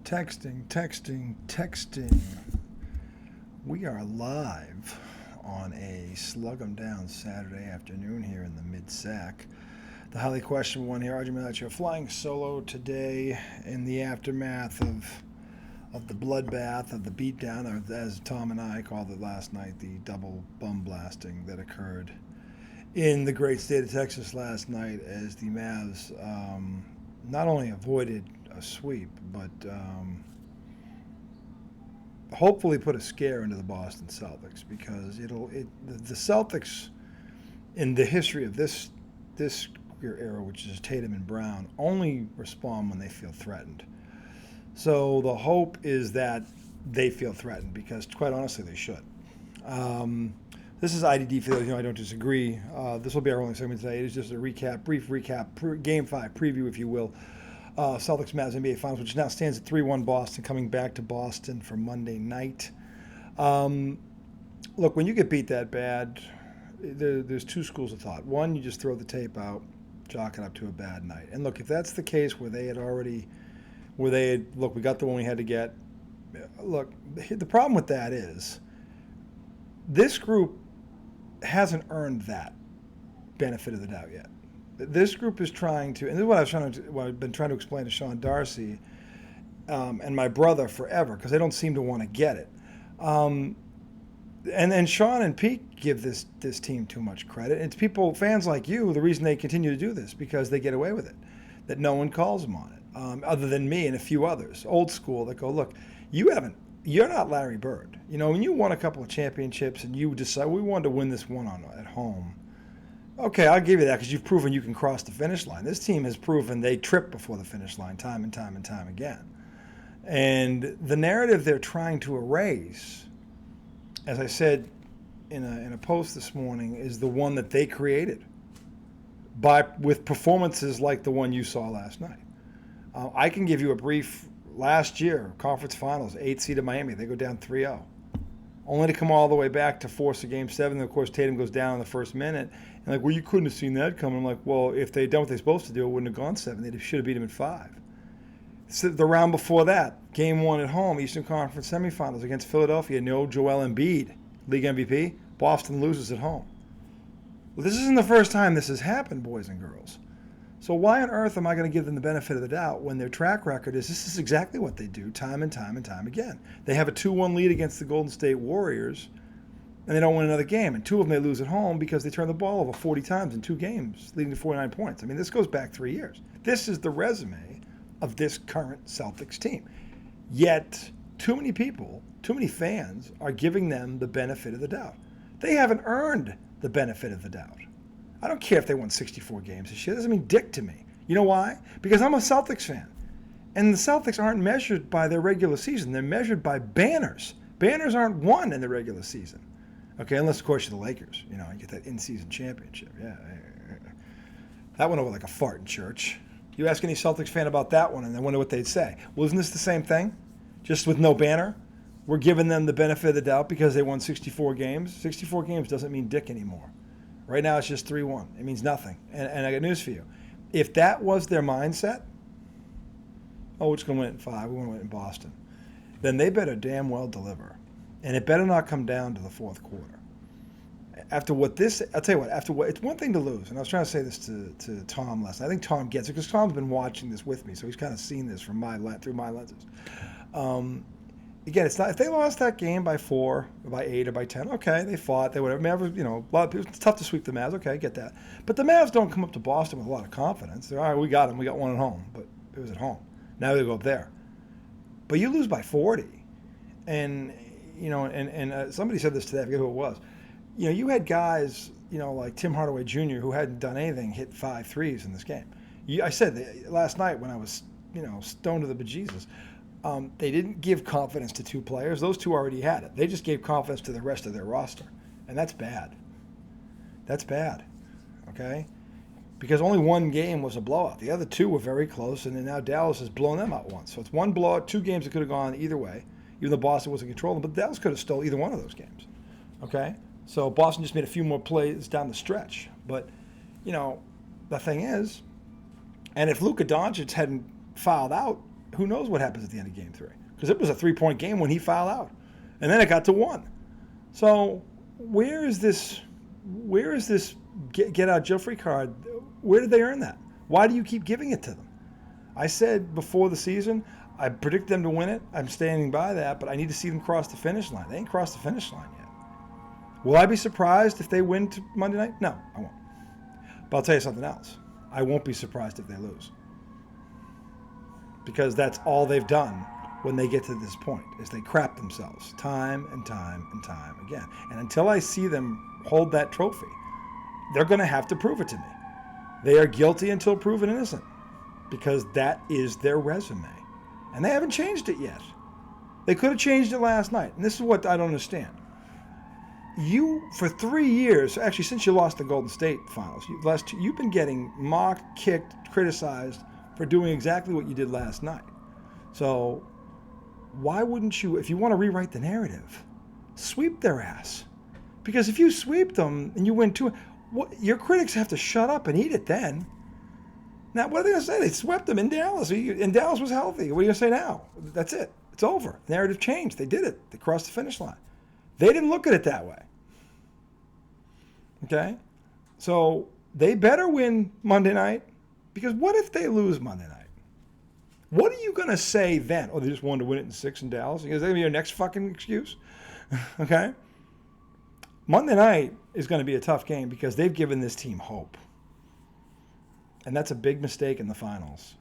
Texting. We are live on a slug 'em down Saturday afternoon here in the mid-sack. The highly questionable one here, Arjun flying solo today in the aftermath of the bloodbath, of the beatdown, or as Tom and I called it last night, the double bum blasting that occurred in the great state of Texas last night as the Mavs not only avoided a sweep, but hopefully put a scare into the Boston Celtics, because the Celtics in the history of this era, which is Tatum and Brown, only respond when they feel threatened. So the hope is that they feel threatened, because quite honestly they should. This is IDD for those I don't disagree. This will be our only segment today. It is just a brief recap, Game 5 preview, if you will. Celtics Mavs NBA Finals, which now stands at 3-1 Boston, coming back to Boston for Monday night. Look, when you get beat that bad, there's two schools of thought. One, you just throw the tape out, chalk it up to a bad night. And look, if that's the case where we got the one we had to get. Look, the problem with that is this group hasn't earned that benefit of the doubt yet. This group is trying to, and this is what I've been trying to explain to Sean Darcy and my brother forever, because they don't seem to want to get it. And Sean and Pete give this team too much credit. It's fans like you, the reason they continue to do this, because they get away with it, that no one calls them on it, other than me and a few others, old school, that go, look, you're not Larry Bird. When you won a couple of championships and you decide we wanted to win this one at home, okay, I'll give you that, because you've proven you can cross the finish line. This team has proven they trip before the finish line time and time and time again. And the narrative they're trying to erase, as I said in a post this morning, is the one that they created with performances like the one you saw last night. I can give you a brief. Last year, conference finals, 8th seed of Miami, they go down 3-0. Only to come all the way back to force a Game 7. And of course, Tatum goes down in the first minute. And you couldn't have seen that coming. I'm like, well, if they'd done what they're supposed to do, it wouldn't have gone 7. They should have beat him in 5. So the round before that, Game 1 at home, Eastern Conference semifinals against Philadelphia, no Joel Embiid, league MVP. Boston loses at home. Well, this isn't the first time this has happened, boys and girls. So why on earth am I going to give them the benefit of the doubt when their track record is this is exactly what they do time and time and time again? They have a 2-1 lead against the Golden State Warriors, and they don't win another game. And 2 of them they lose at home because they turn the ball over 40 times in 2 games, leading to 49 points. I mean, this goes back 3 years. This is the resume of this current Celtics team. Yet, too many people, too many fans are giving them the benefit of the doubt. They haven't earned the benefit of the doubt. I don't care if they won 64 games this year. It doesn't mean dick to me. You know why? Because I'm a Celtics fan. And the Celtics aren't measured by their regular season. They're measured by banners. Banners aren't won in the regular season. Okay, unless, of course, you're the Lakers. You get that in-season championship. Yeah. That went over like a fart in church. You ask any Celtics fan about that one, and I wonder what they'd say. Well, isn't this the same thing? Just with no banner? We're giving them the benefit of the doubt because they won 64 games. 64 games doesn't mean dick anymore. Right now, it's just 3-1. It means nothing. And I got news for you. If that was their mindset, we're just going to win it in 5. We want to win it in Boston. Then they better damn well deliver. And it better not come down to the fourth quarter. I'll tell you what, it's one thing to lose. And I was trying to say this to Tom last night. I think Tom gets it because Tom's been watching this with me, so he's kind of seen this through my lenses. Again, it's not if they lost that game by 4, or by 8, or by 10. Okay, they fought, they whatever. Mavs, a lot of people. It's tough to sweep the Mavs. Okay, I get that. But the Mavs don't come up to Boston with a lot of confidence. They're all right. We got them. We got one at home, but it was at home. Now they go up there. But you lose by 40, and somebody said this today. I forget who it was. You had guys, like Tim Hardaway Jr., who hadn't done anything, hit 5 threes in this game. I said last night when I was, stoned to the bejesus. They didn't give confidence to 2 players. Those 2 already had it. They just gave confidence to the rest of their roster. And that's bad. That's bad. Okay? Because only 1 game was a blowout. The other 2 were very close, and then now Dallas has blown them out once. So it's 1 blowout, 2 games that could have gone either way, even though Boston wasn't controlling them. But Dallas could have stole either one of those games. Okay? So Boston just made a few more plays down the stretch. But, the thing is, and if Luka Doncic hadn't fouled out who knows what happens at the end of Game 3? Because it was a 3-point game when he fouled out, and then it got to 1. So where is this get out jail free card? Where did they earn that? Why do you keep giving it to them? I said before the season, I predict them to win it. I'm standing by that, but I need to see them cross the finish line. They ain't crossed the finish line yet. Will I be surprised if they win Monday night? No, I won't. But I'll tell you something else. I won't be surprised if they lose. Because that's all they've done when they get to this point, is they crap themselves time and time and time again. And until I see them hold that trophy, they're going to have to prove it to me. They are guilty until proven innocent, because that is their resume. And they haven't changed it yet. They could have changed it last night. And this is what I don't understand. You, for 3 years, actually since you lost the Golden State Finals, you've been getting mocked, kicked, criticized for doing exactly what you did last night. So why wouldn't you, if you want to rewrite the narrative, sweep their ass? Because if you sweep them and you win 2, your critics have to shut up and eat it then. Now, what are they going to say? They swept them in Dallas. And Dallas was healthy. What are you going to say now? That's it. It's over. Narrative changed. They did it. They crossed the finish line. They didn't look at it that way. Okay? So they better win Monday night, because what if they lose Monday night? What are you going to say then? Oh, they just wanted to win it in 6 in Dallas? Is that going to be your next fucking excuse? Okay? Monday night is going to be a tough game because they've given this team hope. And that's a big mistake in the finals.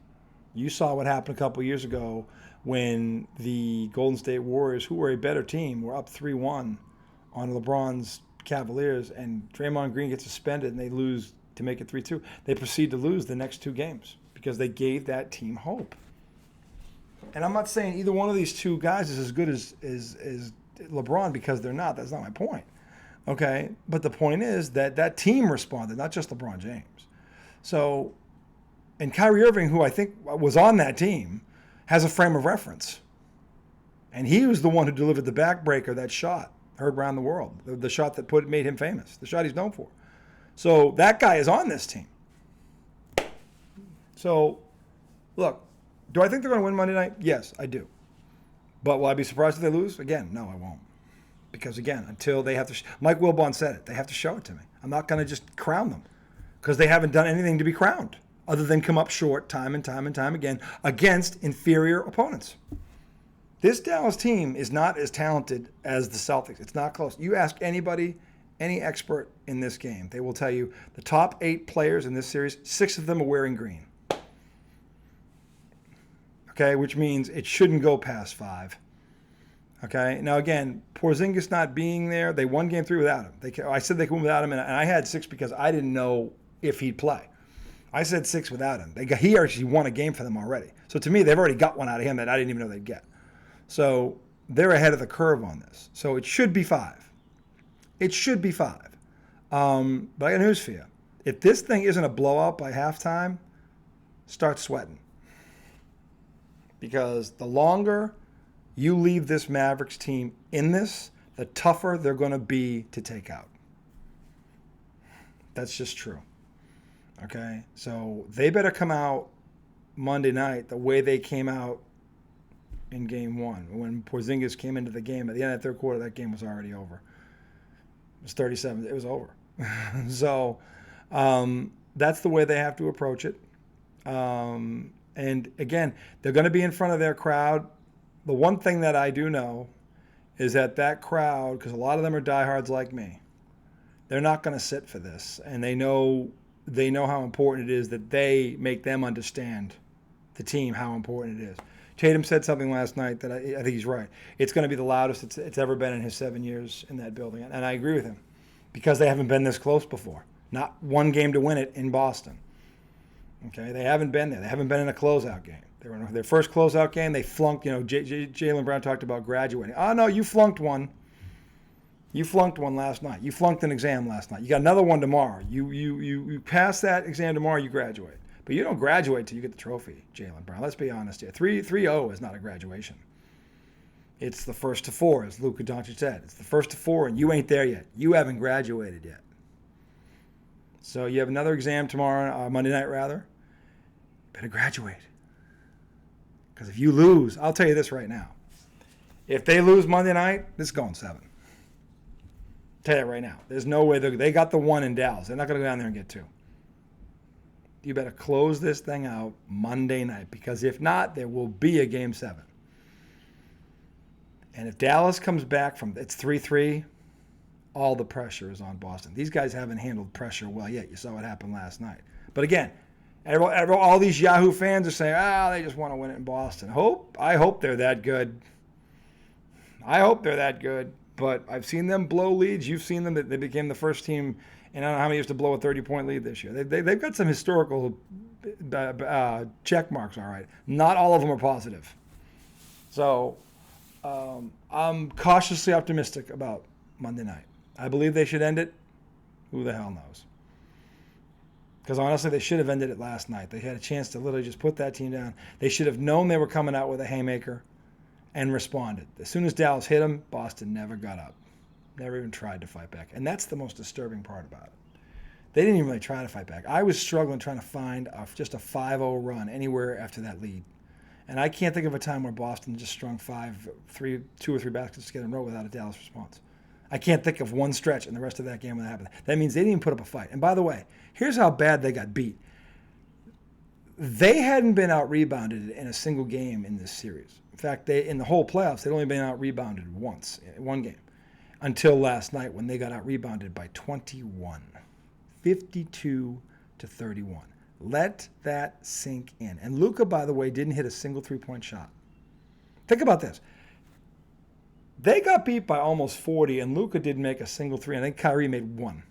You saw what happened a couple years ago when the Golden State Warriors, who were a better team, were up 3-1 on LeBron's Cavaliers, and Draymond Green gets suspended and they lose to make it 3-2. They proceed to lose the next 2 games because they gave that team hope. And I'm not saying either one of these 2 guys is as good as LeBron, because they're not. That's not my point. Okay? But the point is that that team responded, not just LeBron James. So, and Kyrie Irving, who I think was on that team, has a frame of reference. And he was the one who delivered the backbreaker, that shot heard around the world, the shot that made him famous, the shot he's known for. So that guy is on this team. So, look, do I think they're going to win Monday night? Yes, I do. But will I be surprised if they lose? Again, no, I won't. Because, again, until they have to... Mike Wilbon said it. They have to show it to me. I'm not going to just crown them, because they haven't done anything to be crowned other than come up short time and time and time again against inferior opponents. This Dallas team is not as talented as the Celtics. It's not close. You ask anybody, any expert in this game, they will tell you the top 8 players in this series, 6 of them are wearing green. Okay, which means it shouldn't go past 5. Okay, now again, Porzingis not being there, they won Game 3 without him. I said they could win without him, and I had 6 because I didn't know if he'd play. I said 6 without him. He actually won a game for them already. So to me, they've already got one out of him that I didn't even know they'd get. So they're ahead of the curve on this. So it should be 5. It should be 5. But I got news for you. If this thing isn't a blowout by halftime, start sweating. Because the longer you leave this Mavericks team in this, the tougher they're going to be to take out. That's just true. Okay? So they better come out Monday night the way they came out in Game 1. When Porzingis came into the game, at the end of the third quarter, that game was already over. It was 37. It was over. So that's the way they have to approach it. And again, they're going to be in front of their crowd. The one thing that I do know is that crowd, because a lot of them are diehards like me, they're not going to sit for this. And they know how important it is that they make them understand, the team, how important it is. Tatum said something last night that I think he's right. It's going to be the loudest it's ever been in his 7 years in that building. And I agree with him, because they haven't been this close before. Not one game to win it in Boston. Okay, they haven't been there. They haven't been in a closeout game. They were in their first closeout game. They flunked. Jaylen Brown talked about graduating. Oh, no, you flunked one. You flunked one last night. You flunked an exam last night. You got another one tomorrow. You pass that exam tomorrow, you graduate. But you don't graduate till you get the trophy, Jaylen Brown. Let's be honest here. 3-0 is not a graduation. It's the first to 4, as Luka Doncic said. It's the first to 4, and you ain't there yet. You haven't graduated yet. So you have another exam tomorrow, Monday night rather. Better graduate. Because if you lose, I'll tell you this right now. If they lose Monday night, this is going 7. Tell you right now. There's no way they got the 1 in Dallas. They're not going to go down there and get 2. You better close this thing out Monday night, because if not, there will be a Game 7. And if Dallas comes back from it's 3-3, all the pressure is on Boston. These guys haven't handled pressure well yet. You saw what happened last night. But again, all these Yahoo fans are saying, they just want to win it in Boston. I hope they're that good. I hope they're that good. But I've seen them blow leads. You've seen them. They became the first team in I don't know how many years to blow a 30-point lead this year. They've got some historical check marks, all right. Not all of them are positive. So I'm cautiously optimistic about Monday night. I believe they should end it. Who the hell knows? Because honestly, they should have ended it last night. They had a chance to literally just put that team down. They should have known they were coming out with a haymaker and responded. As soon as Dallas hit them, Boston never got up. Never even tried to fight back. And that's the most disturbing part about it. They didn't even really try to fight back. I was struggling trying to find just a 5-0 run anywhere after that lead. And I can't think of a time where Boston just strung 2 or 3 baskets together in a row without a Dallas response. I can't think of one stretch in the rest of that game when that happened. That means they didn't even put up a fight. And by the way, here's how bad they got beat. They hadn't been out-rebounded in a single game in this series. In fact, in the whole playoffs, they'd only been out-rebounded once, in one game, until last night when they got out-rebounded by 21, 52-31. Let that sink in. And Luka, by the way, didn't hit a single 3-point shot. Think about this. They got beat by almost 40, and Luka didn't make a single 3. I think Kyrie made 1.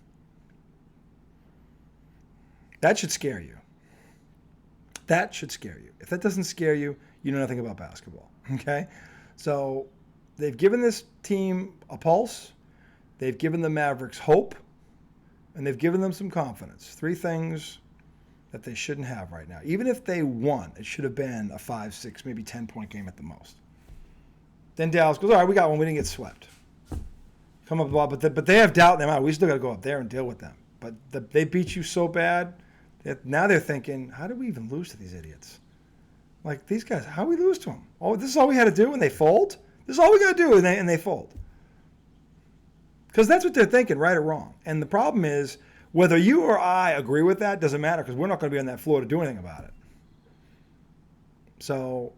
That should scare you. That should scare you. If that doesn't scare you, you know nothing about basketball. Okay? So they've given this team a pulse. They've given the Mavericks hope. And they've given them some confidence. 3 things that they shouldn't have right now. Even if they won, it should have been a 5, 6, maybe 10-point game at the most. Then Dallas goes, all right, we got one. We didn't get swept. Come up with the ball. But they have doubt in their mind. We still got to go up there and deal with them. But they beat you so bad that now they're thinking, how did we even lose to these idiots? Like, these guys, how did we lose to them? Oh, this is all we had to do and they fold? This is all we got to do and they fold. Because that's what they're thinking, right or wrong. And the problem is, whether you or I agree with that doesn't matter, because we're not going to be on that floor to do anything about it. So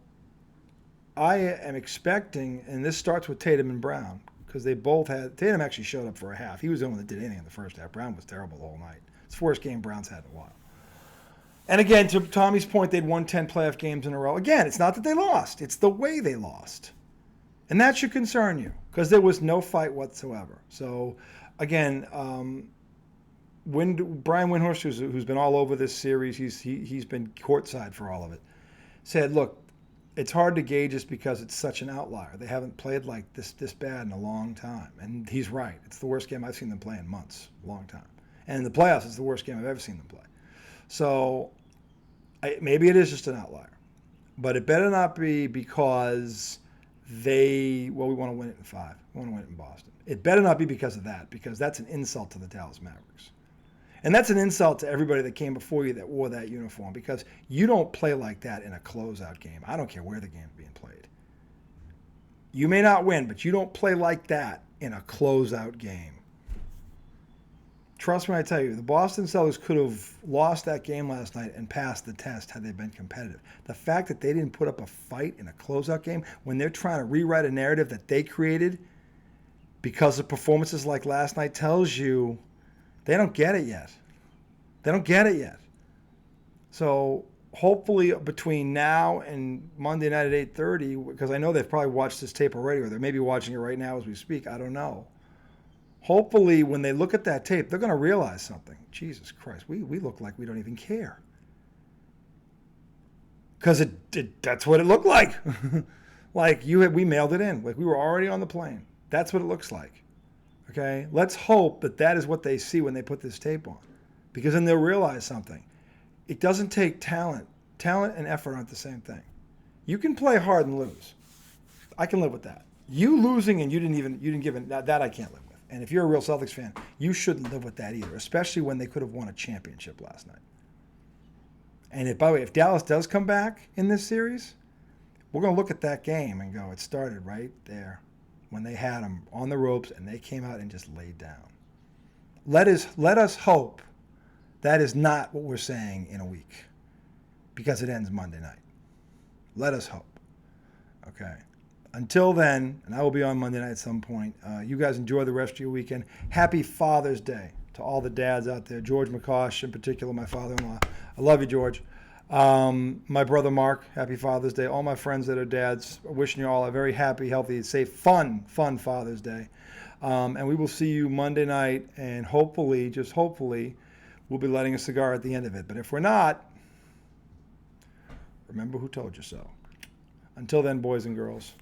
I am expecting, and this starts with Tatum and Brown, because they both had, Tatum actually showed up for a half. He was the one that did anything in the first half. Brown was terrible the whole night. It's the worst game Brown's had in a while. And again, to Tommy's point, they'd won 10 playoff games in a row. Again, it's not that they lost. It's the way they lost. And that should concern you, because there was no fight whatsoever. So, again, Brian Windhorst, who's been all over this series, he's been courtside for all of it, said, look, it's hard to gauge just because it's such an outlier. They haven't played like this bad in a long time. And he's right. It's the worst game I've seen them play in months, a long time. And in the playoffs, it's the worst game I've ever seen them play. So maybe it is just an outlier. But it better not be because we want to win it in 5. We want to win it in Boston. It better not be because of that, because that's an insult to the Dallas Mavericks. And that's an insult to everybody that came before you that wore that uniform, because you don't play like that in a closeout game. I don't care where the game's being played. You may not win, but you don't play like that in a closeout game. Trust me, I tell you, the Boston Celtics could have lost that game last night and passed the test had they been competitive. The fact that they didn't put up a fight in a closeout game when they're trying to rewrite a narrative that they created because of performances like last night tells you they don't get it yet. They don't get it yet. So hopefully between now and Monday night at 8:30, because I know they've probably watched this tape already, or they may be watching it right now as we speak. I don't know. Hopefully when they look at that tape, they're going to realize something. Jesus Christ, we look like we don't even care. Because that's what it looked like. Like we mailed it in. Like we were already on the plane. That's what it looks like. Okay? Let's hope that is what they see when they put this tape on. Because then they'll realize something. It doesn't take talent. Talent and effort aren't the same thing. You can play hard and lose. I can live with that. You losing and you didn't give it, that I can't live with. And if you're a real Celtics fan, you shouldn't live with that either, especially when they could have won a championship last night. And by the way, if Dallas does come back in this series, we're going to look at that game and go, it started right there when they had them on the ropes and they came out and just laid down. Let us hope that is not what we're saying in a week, because it ends Monday night. Let us hope. Okay. Until then, and I will be on Monday night at some point, you guys enjoy the rest of your weekend. Happy Father's Day to all the dads out there. George McCosh, in particular, my father-in-law. I love you, George. My brother Mark, happy Father's Day. All my friends that are dads, wishing you all a very happy, healthy, safe, fun Father's Day. And we will see you Monday night, and hopefully, just hopefully, we'll be lighting a cigar at the end of it. But if we're not, remember who told you so. Until then, boys and girls.